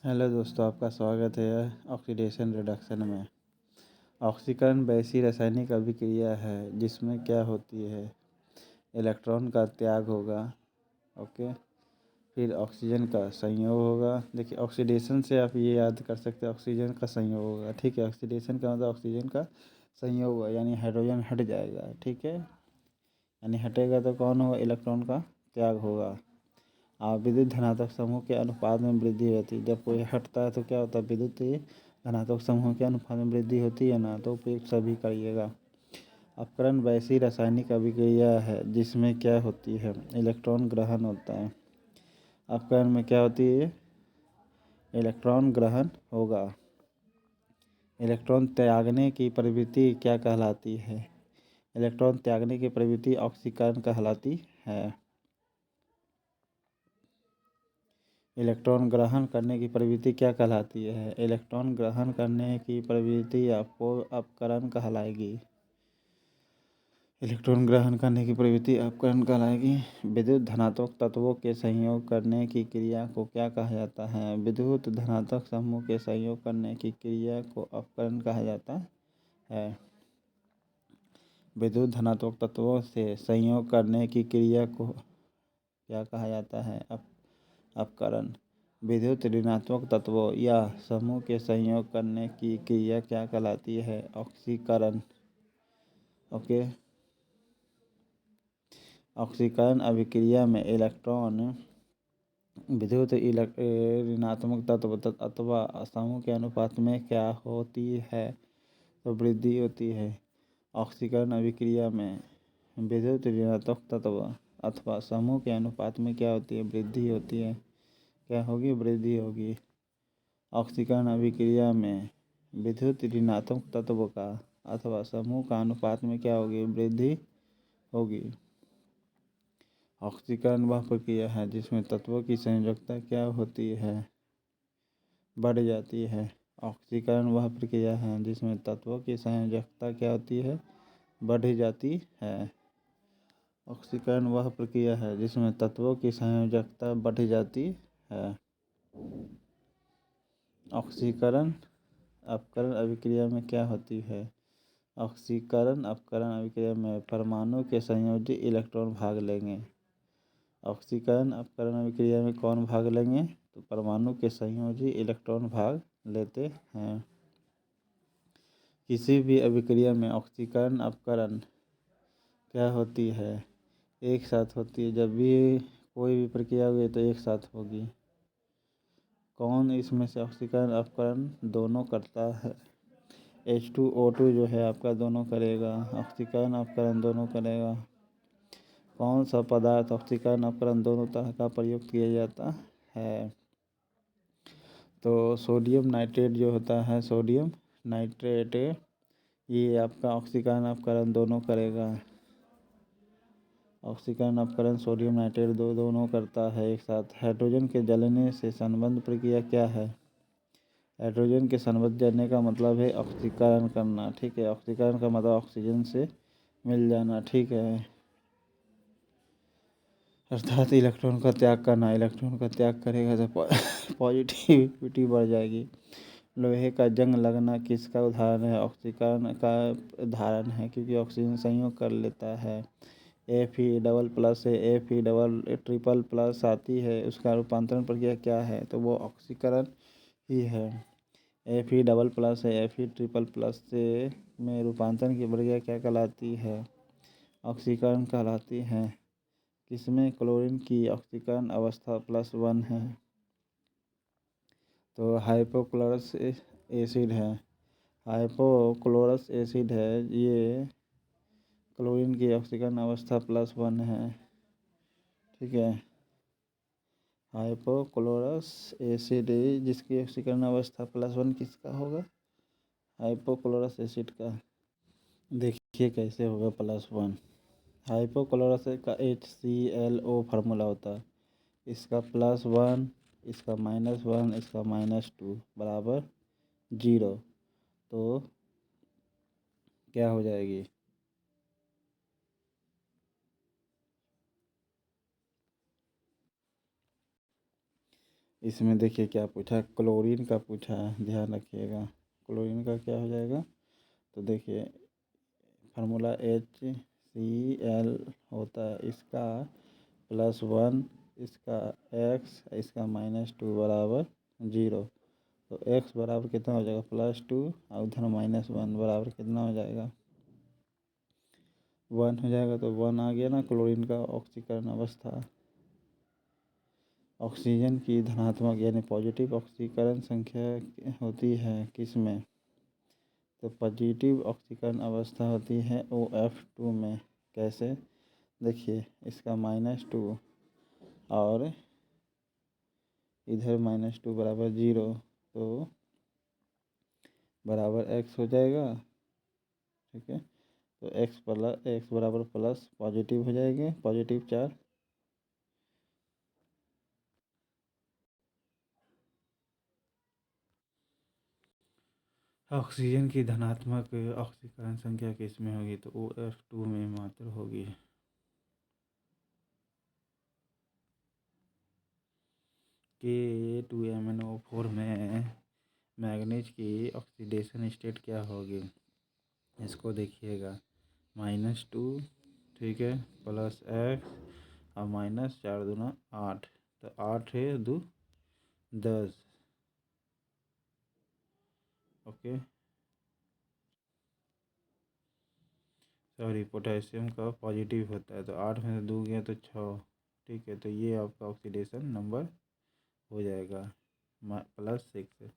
Hello दोस्तों, आपका स्वागत है ऑक्सीडेशन रिडक्शन में। ऑक्सीकरण वैसी रासायनिक अभिक्रिया है जिसमें क्या होती है, इलेक्ट्रॉन का त्याग होगा। ओके, फिर ऑक्सीजन का संयोग होगा। देखिए, ऑक्सीडेशन से आप ये याद कर सकते हैं, ऑक्सीजन का संयोग होगा। ठीक है, ऑक्सीडेशन का मतलब ऑक्सीजन का संयोग होगा, यानी हाइड्रोजन हट जाएगा। ठीक है, यानी हटेगा तो कौन होगा, इलेक्ट्रॉन का त्याग होगा। विद्युत धनात्मक समूह के अनुपात में वृद्धि होती है। जब कोई हटता है तो क्या होता है, विद्युत धनात्मक समूह के अनुपात में वृद्धि होती है ना, तो उपयुक्त सभी करिएगा। अपकरण वैसी रासायनिक अभिक्रिया है जिसमें क्या होती है, इलेक्ट्रॉन ग्रहण होता है। अपकरण में क्या होती है, इलेक्ट्रॉन ग्रहण होगा। इलेक्ट्रॉन त्यागने की प्रवृत्ति क्या कहलाती है, इलेक्ट्रॉन त्यागने की प्रवृत्ति ऑक्सीकरण कहलाती है। इलेक्ट्रॉन ग्रहण करने की प्रवृत्ति क्या कहलाती है, इलेक्ट्रॉन ग्रहण करने की प्रवृत्ति आपको अपकरण कहलाएगी। इलेक्ट्रॉन ग्रहण करने की प्रवृत्ति अपकरण कहलाएगी। विद्युत धनात्मक तत्वों के संयोग करने की क्रिया को क्या कहा जाता है, विद्युत धनात्मक समूह के संयोग करने की क्रिया को अपकरण कहा जाता है। विद्युत धनात्मक तत्वों से संयोग करने की क्रिया को क्या कहा जाता है, अपकरण। विद्युत ऋणात्मक तत्वों या समूह के संयोग करने की क्रिया क्या कहलाती है, ऑक्सीकरण। ओके, ऑक्सीकरण अभिक्रिया में इलेक्ट्रॉन विद्युत ऋणात्मक तत्व अथवा समूह के अनुपात में क्या होती है, तो वृद्धि होती है। ऑक्सीकरण अभिक्रिया में विद्युत ऋणात्मक तत्व अथवा समूह के अनुपात में क्या होती है, वृद्धि होती है। क्या होगी, वृद्धि होगी। ऑक्सीकरण अभिक्रिया में विद्युत ऋणात्मक तत्व का अथवा समूह का अनुपात में क्या होगी, वृद्धि होगी। ऑक्सीकरण वह प्रक्रिया है जिसमें तत्वों की संयोजकता क्या होती है, बढ़ जाती है। ऑक्सीकरण वह प्रक्रिया है जिसमें तत्वों की संयोजकता क्या होती है, बढ़ जाती है। ऑक्सीकरण वह प्रक्रिया है जिसमें तत्वों की संयोजकता बढ़ जाती है। ऑक्सीकरण अपकरण अभिक्रिया में क्या होती है, ऑक्सीकरण अपकरण अभिक्रिया में परमाणु के संयोजी इलेक्ट्रॉन भाग लेंगे। ऑक्सीकरण अपकरण अभिक्रिया में कौन भाग लेंगे, तो परमाणु के संयोजी इलेक्ट्रॉन भाग लेते हैं। किसी भी अभिक्रिया में ऑक्सीकरण अपकरण क्या होती है, एक साथ होती है। जब भी कोई भी प्रक्रिया हुई तो एक साथ होगी। कौन इसमें से ऑक्सीकरण अपकरण दोनों करता है, H2O2 जो है आपका दोनों करेगा, ऑक्सीकरण अपकरण दोनों करेगा। कौन सा पदार्थ ऑक्सीकरण अपकरण दोनों तरह का प्रयोग किया जाता है, तो सोडियम नाइट्रेट जो होता है, सोडियम नाइट्रेट, ये आपका ऑक्सीकरण अपकरण दोनों करेगा। ऑक्सीकरण अपकरण सोडियम नाइट्रेट दोनों करता है एक साथ। हाइड्रोजन के जलने से संबंध प्रक्रिया क्या है, हाइड्रोजन के संबंध जलने का मतलब है ऑक्सीकरण करना। ठीक है, ऑक्सीकरण का मतलब ऑक्सीजन से मिल जाना। ठीक है, अर्थात इलेक्ट्रॉन का त्याग करना। इलेक्ट्रॉन का त्याग करेगा तो पॉजिटिविटी बढ़ जाएगी। लोहे का जंग लगना किसका उदाहरण है, ऑक्सीकरण का उदाहरण है, क्योंकि ऑक्सीजन संयोग कर लेता है। Fe++ से Fe ट्रिपल+ आती है, उसका रूपांतरण प्रक्रिया क्या है, तो वो ऑक्सीकरण ही है। Fe++ से Fe ट्रिपल+ से में रूपांतरण की प्रक्रिया क्या कहलाती है, ऑक्सीकरण कहलाती है। किसमें, क्लोरीन की ऑक्सीकरण अवस्था +1 है, तो हाइपोक्लोरस एसिड है। हाइपोक्लोरस एसिड है, ये क्लोरीन की ऑक्सीकरण अवस्था +1 है। ठीक है, हाइपोक्लोरस एसिड जिसकी ऑक्सीकरण अवस्था +1 किसका होगा, हाइपोक्लोरस एसिड का। देखिए कैसे होगा +1। हाइपोक्लोरस का HClO फार्मूला होता है, इसका +1, इसका -1, इसका -2 बराबर 0, तो क्या हो जाएगी, इसमें देखिए क्या पूछा है, क्लोरीन का पूछा है, ध्यान रखिएगा। क्लोरीन का क्या हो जाएगा, तो देखिए फार्मूला HCl होता है, इसका +1, इसका x, इसका -2 बराबर 0। तो x बराबर कितना हो जाएगा, +2, और उधर -1 बराबर कितना हो जाएगा, 1 हो जाएगा। तो 1 आ गया ना क्लोरीन का ऑक्सीकरण अवस्था। ऑक्सीजन की धनात्मक यानी पॉजिटिव ऑक्सीकरण संख्या होती है किस में, तो पॉजिटिव ऑक्सीकरण अवस्था होती है OF2 में। कैसे, देखिए इसका -2 और इधर -2 बराबर 0, तो बराबर x हो जाएगा। ठीक है, तो x बराबर प्लस पॉजिटिव हो जाएंगे, पॉजिटिव चार्ज। ऑक्सीजन की धनात्मक ऑक्सीकरण संख्या किस में होगी, तो OF2 में मात्र होगी। K2MnO4 में मैग्नीज की ऑक्सीडेशन स्टेट क्या होगी, इसको देखिएगा, -2, ठीक है, +x और -4 दूना 8, तो 8 है 2 10। ओके, सॉरी, पोटेशियम का पॉजिटिव होता है, तो 8 में से 2 गया तो 6। ठीक है, तो ये आपका ऑक्सीडेशन नंबर हो जाएगा +6।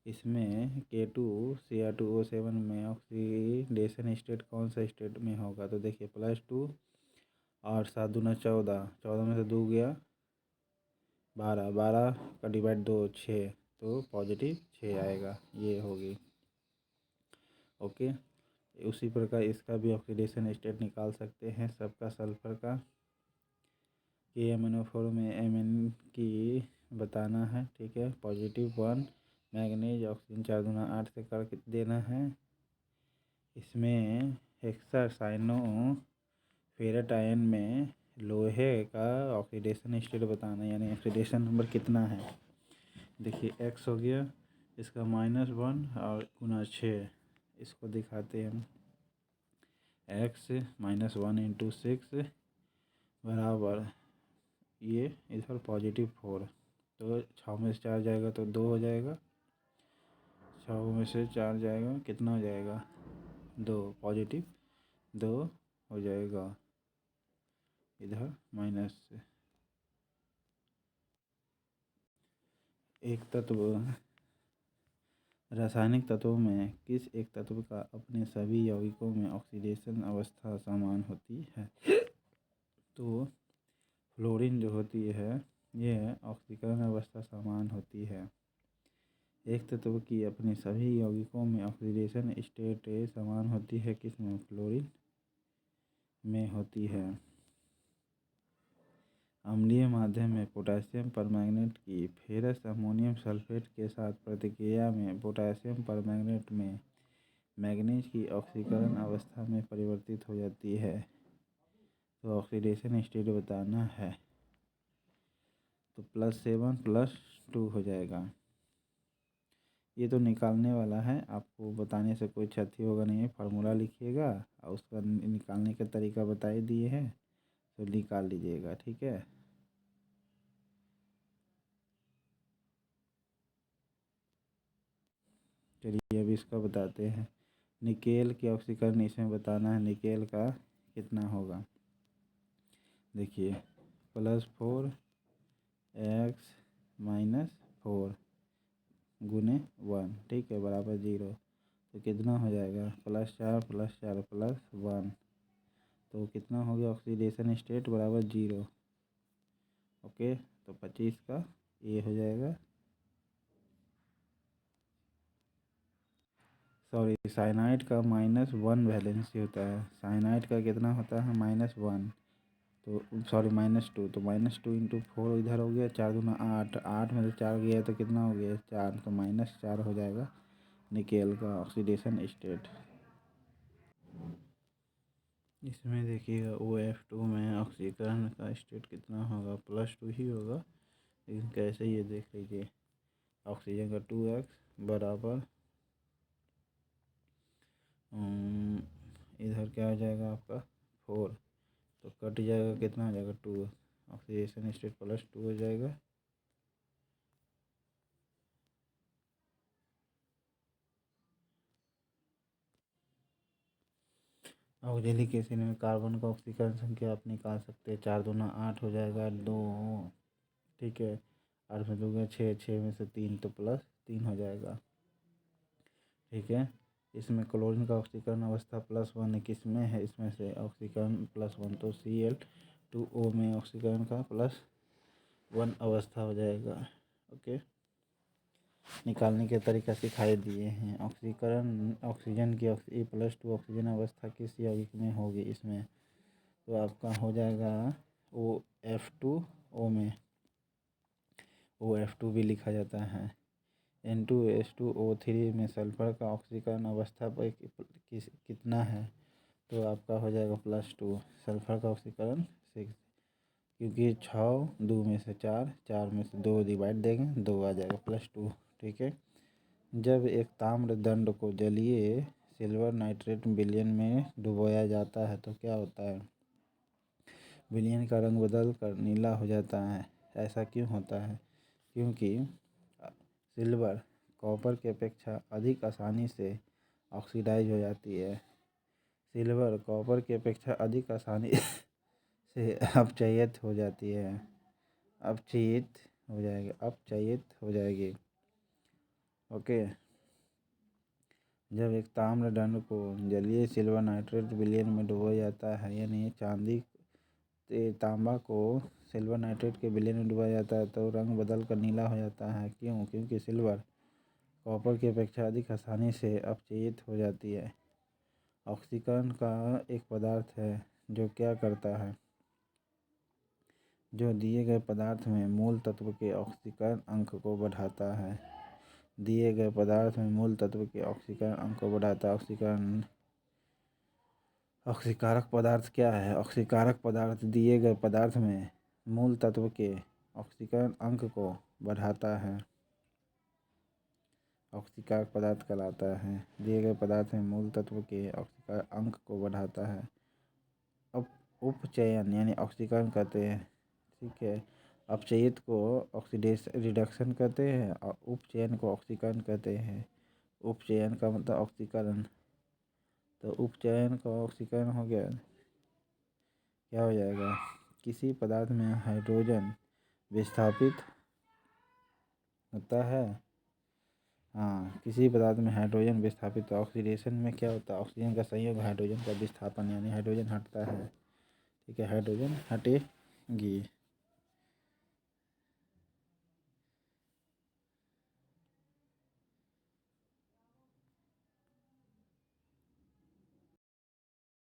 इसमें K2Cr2O7 में ऑक्सीडेशन स्टेट कौन सा स्टेट में होगा, तो देखिए +2 और 7 दूना 14, 14 में से 2 गया 12, 12 का डिवाइड 2 6, तो पॉजिटिव 6 आएगा, ये होगी। ओके, उसी प्रकार इसका भी ऑक्सीडेशन स्टेट निकाल सकते हैं सबका, सल्फर का। KMnO4 में Mn की बताना है, ठीक है, +1, मैग्नीज ऑक्सीजन 4 दूना 8 से कर देना है। इसमें हेक्सासाइनो फेरट आयन में लोहे का ऑक्सीडेशन स्टेट बताना है, यानी ऑक्सीडेशन नंबर कितना है। देखिए x हो गया, इसका -1 और गुना 6, इसको दिखाते हैं हम। x -1 × 6 बराबर ये इधर +4, तो 6 में से 4 जाएगा तो 2 हो जाएगा, 6 में से 4 जाएगा कितना हो जाएगा 2, +2 हो जाएगा, इधर माइनस से। एक तत्व, रासायनिक तत्वों में किस एक तत्व का अपने सभी यौगिकों में ऑक्सीडेशन अवस्था समान होती है, तो फ्लोरीन जो होती है यह ऑक्सीकरण अवस्था समान होती है। एक तत्व की अपने सभी यौगिकों में ऑक्सीडेशन स्टेट समान होती है, किसमें, फ्लोरीन में होती है। अम्लीय माध्यम में पोटेशियम परमैंगनेट की फेरस अमोनियम सल्फेट के साथ प्रतिक्रिया में पोटेशियम परमैंगनेट में मैग्नीज की ऑक्सीकरण अवस्था में परिवर्तित हो जाती है, तो ऑक्सीडेशन स्टेट बताना है, तो +7 +2 हो जाएगा। ये तो निकालने वाला है, आपको बताने से कोई क्षति होगा नहीं है। फार्मूला लिखिएगा और उसका निकालने का तरीका बता ही दिए हैं, तो निकाल लीजिएगा, ठीक है। चलिए अब इसका बताते हैं। निकेल की ऑक्सीकरण इसमें बताना है, निकेल का कितना होगा। देखिए +4 x -4 गुने 1, ठीक है, बराबर 0, तो कितना हो जाएगा, +4 +4 +1, तो कितना हो गया, ऑक्सीडेशन स्टेट बराबर 0। ओके, तो 25 का ये हो जाएगा। सॉरी, साइनाइड का -1 वैलेंसी होता है, साइनाइड का कितना होता है, -1, तो सॉरी -2, तो -2 × 4 इधर हो गया, 4 दूना 8, 8 में से 4 गया तो कितना हो गया 4, तो -4 हो जाएगा निकेल का ऑक्सीडेशन स्टेट। इसमें देखिएगा OF2 में ऑक्सीकरण का स्टेट कितना होगा, +2 ही होगा, लेकिन कैसे ये देख लीजिए, ऑक्सीजन का 2x बराबर इधर क्या हो जाएगा आपका 4, तो कट जाएगा, कितना हो जाएगा 2, ऑक्सीडेशन स्टेट +2 हो जाएगा। ऑक्जेलिक एसिड में कार्बन का ऑक्सीकरण संख्या आप निकाल सकते हैं, 4 दूना 8 हो जाएगा 2, ठीक है, 8 में 2 गया 6, 6 में से 3 तो +3 हो जाएगा, ठीक है। इसमें क्लोरीन का ऑक्सीकरण अवस्था +1 है, किस में है, इसमें से ऑक्सीकरण +1, तो Cl2O में ऑक्सीकरण का +1 अवस्था हो जाएगा। ओके, निकालने के तरीका सिखाई दिए हैं। ऑक्सीकरण ऑक्सीजन की E+2 ऑक्सीजन अवस्था किस यौगिक में होगी, इसमें तो आपका हो जाएगा OF2O में, OF2 भी लिखा जाता है। N2H2O3 में सल्फर का ऑक्सीकरण अवस्था पर कितना है, तो आपका हो जाएगा +2, सल्फर का ऑक्सीकरण 6, क्योंकि 6 2 में से 4, 4 में से 2 डिवाइड देंगे 2 आ जाएगा +2, ठीक है। जब एक ताम्र दंड को जलीय सिल्वर नाइट्रेट विलयन में डुबोया जाता है तो क्या होता है, विलयन का रंग बदल कर नीला हो जाता है। ऐसा क्यों होता है, क्योंकि सिल्वर कॉपर की अपेक्षा अधिक आसानी से ऑक्सीडाइज हो जाती है। सिल्वर कॉपर की अपेक्षा अधिक आसानी से अपचयित हो जाती है, अपचयित हो जाएगी। ओके, जब एक ताम्र दंड को जलीय सिल्वर नाइट्रेट विलयन में डुबोया जाता है, यानी तांबा को सिल्वर नाइट्रेट के विलयन में डुबाया जाता है तो रंग बदल कर नीला हो जाता है। क्यों, क्योंकि सिल्वर कॉपर की अपेक्षा अधिक आसानी से अपचयित हो जाती है। ऑक्सीकरण का एक पदार्थ है जो क्या करता है, जो दिए गए पदार्थ में मूल तत्व के ऑक्सीकरण अंक को बढ़ाता है। दिए गए पदार्थ में मूल तत्व के ऑक्सीकरण अंक को बढ़ाता है। ऑक्सीकारक पदार्थ क्या है, ऑक्सीकारक पदार्थ दिए गए पदार्थ में मूल तत्व के ऑक्सीकरण अंक को बढ़ाता है, ऑक्सीकारक पदार्थ कहलाता है। दिए गए पदार्थ में मूल तत्व के ऑक्सीकरण अंक को बढ़ाता है। अब उपचयन यानी ऑक्सीकरण कहते हैं, ठीक है। अपचयित को ऑक्सीडेशन रिडक्शन कहते हैं और उपचयन को ऑक्सीकरण कहते हैं। उपचयन का मतलब ऑक्सीकरण, तो उपचयन का ऑक्सीकरण हो गया, क्या हो जाएगा, किसी पदार्थ में हाइड्रोजन विस्थापित होता है, हाँ, किसी पदार्थ में हाइड्रोजन विस्थापित, तो ऑक्सीडेशन में क्या होता है, ऑक्सीजन का संयोग हाइड्रोजन का विस्थापन, यानी हाइड्रोजन हटता है, ठीक है, हाइड्रोजन हटेगी।